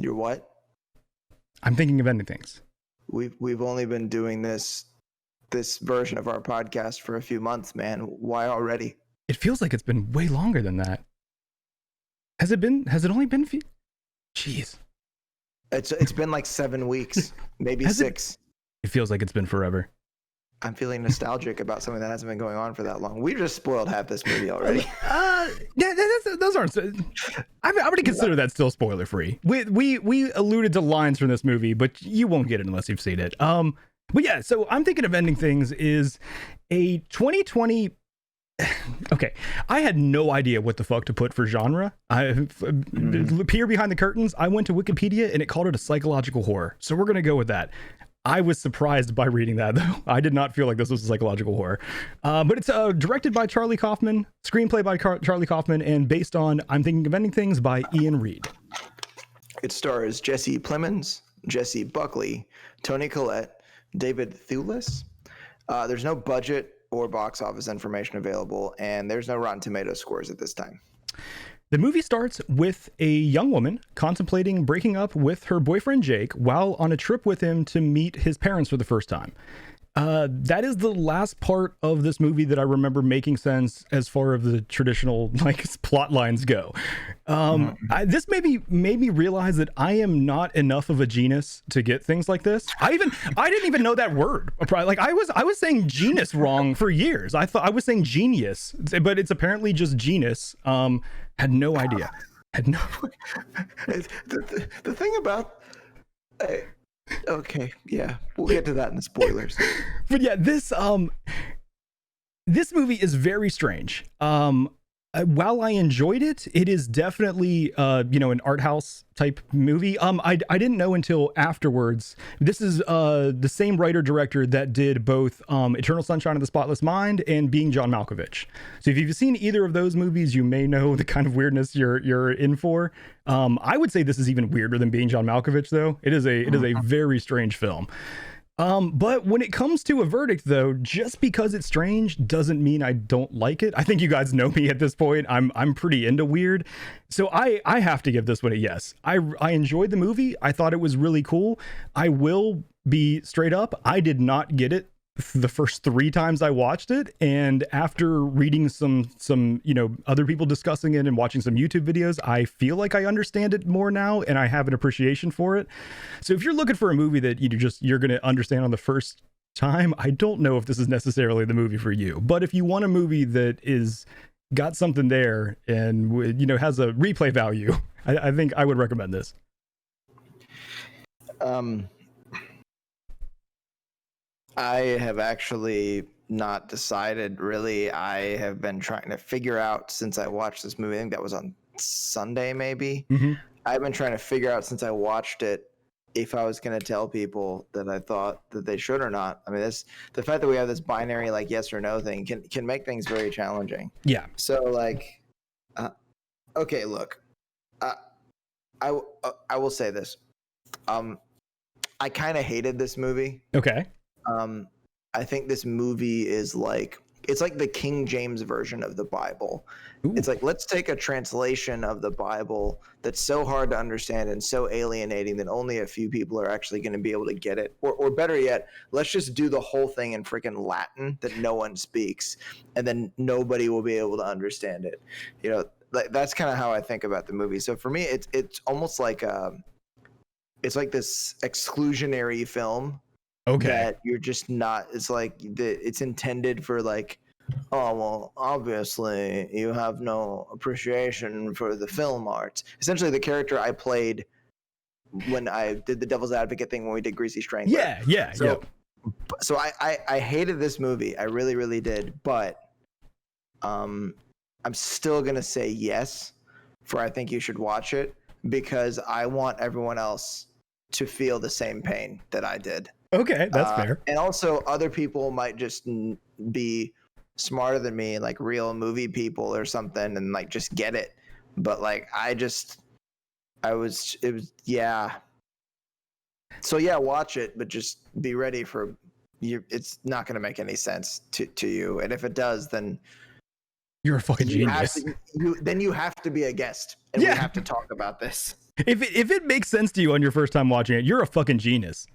You're what? I'm thinking of ending things. We've only been doing this version of our podcast for a few months, man. Why already? It feels like it's been way longer than that. Has it only been Jeez. It's been like 7 weeks, maybe 6. It feels like it's been forever. I'm feeling nostalgic about something that hasn't been going on for that long. We just spoiled half this movie already. Those aren't. I would consider that still spoiler free. We alluded to lines from this movie, but you won't get it unless you've seen it. But yeah, so I'm thinking of ending things is a 2020. Okay, I had no idea what the fuck to put for genre. Peer behind the curtains, I went to Wikipedia and it called it a psychological horror. So we're gonna go with that. I was surprised by reading that, though. I did not feel like this was a psychological horror. But it's directed by Charlie Kaufman, screenplay by Charlie Kaufman, and based on I'm Thinking of Ending Things by Ian Reed. It stars Jesse Plemons, Jesse Buckley, Toni Collette, David Thewlis. There's no budget or box office information available, and there's no Rotten Tomatoes scores at this time. The movie starts with a young woman contemplating breaking up with her boyfriend Jake while on a trip with him to meet his parents for the first time. That is the last part of this movie that I remember making sense as far as the traditional plot lines go. This made me realize that I am not enough of a genius to get things like this. I didn't even know that word. I was saying genus wrong for years. I thought I was saying genius, but it's apparently just genus. Had no idea. The thing about. Okay, yeah, we'll get to that in the spoilers. But yeah, this movie is very strange. While I enjoyed it, it is definitely an art house type movie. I didn't know until afterwards. This is the same writer director that did both Eternal Sunshine of the Spotless Mind and Being John Malkovich. So if you've seen either of those movies, you may know the kind of weirdness you're in for. I would say this is even weirder than Being John Malkovich, though. It is a very strange film. But when it comes to a verdict, though, just because it's strange doesn't mean I don't like it. I think you guys know me at this point. I'm pretty into weird. So I have to give this one a yes. I enjoyed the movie. I thought it was really cool. I will be straight up. I did not get it the first 3 times I watched it, and after reading some other people discussing it and watching some YouTube videos, I feel like I understand it more now and I have an appreciation for it. So if you're looking for a movie that you're going to understand on the first time, I don't know if this is necessarily the movie for you. But if you want a movie that is got something there and has a replay value, I think I would recommend this. I have actually not decided, really. I have been trying to figure out since I watched this movie. I think that was on Sunday, maybe. Mm-hmm. I've been trying to figure out since I watched it if I was going to tell people that I thought that they should or not. I mean, the fact that we have this binary yes or no thing can make things very challenging. Yeah. So okay, look, I will say this. I kind of hated this movie. Okay. I think this movie is it's like the King James version of the Bible. Ooh. It's like, let's take a translation of the Bible that's so hard to understand and so alienating that only a few people are actually going to be able to get it. Or better yet, let's just do the whole thing in freaking Latin that no one speaks, and then nobody will be able to understand it. That's kind of how I think about the movie. So for me, it's almost like it's like this exclusionary film. Okay. That you're just not. It's like it's intended for oh well, obviously you have no appreciation for the film arts. Essentially, the character I played when I did the devil's advocate thing when we did Greasy Strangler. Yeah. So I hated this movie. I really, really did. But I'm still gonna say yes for I think you should watch it because I want everyone else to feel the same pain that I did. Okay, that's fair. And also, other people might just be smarter than me, like real movie people or something, and just get it. But yeah. So yeah, watch it, but just be ready for you. It's not going to make any sense to you, and if it does, then you're a fucking genius. Then you have to be a guest, and we have to talk about this. If it makes sense to you on your first time watching it, you're a fucking genius.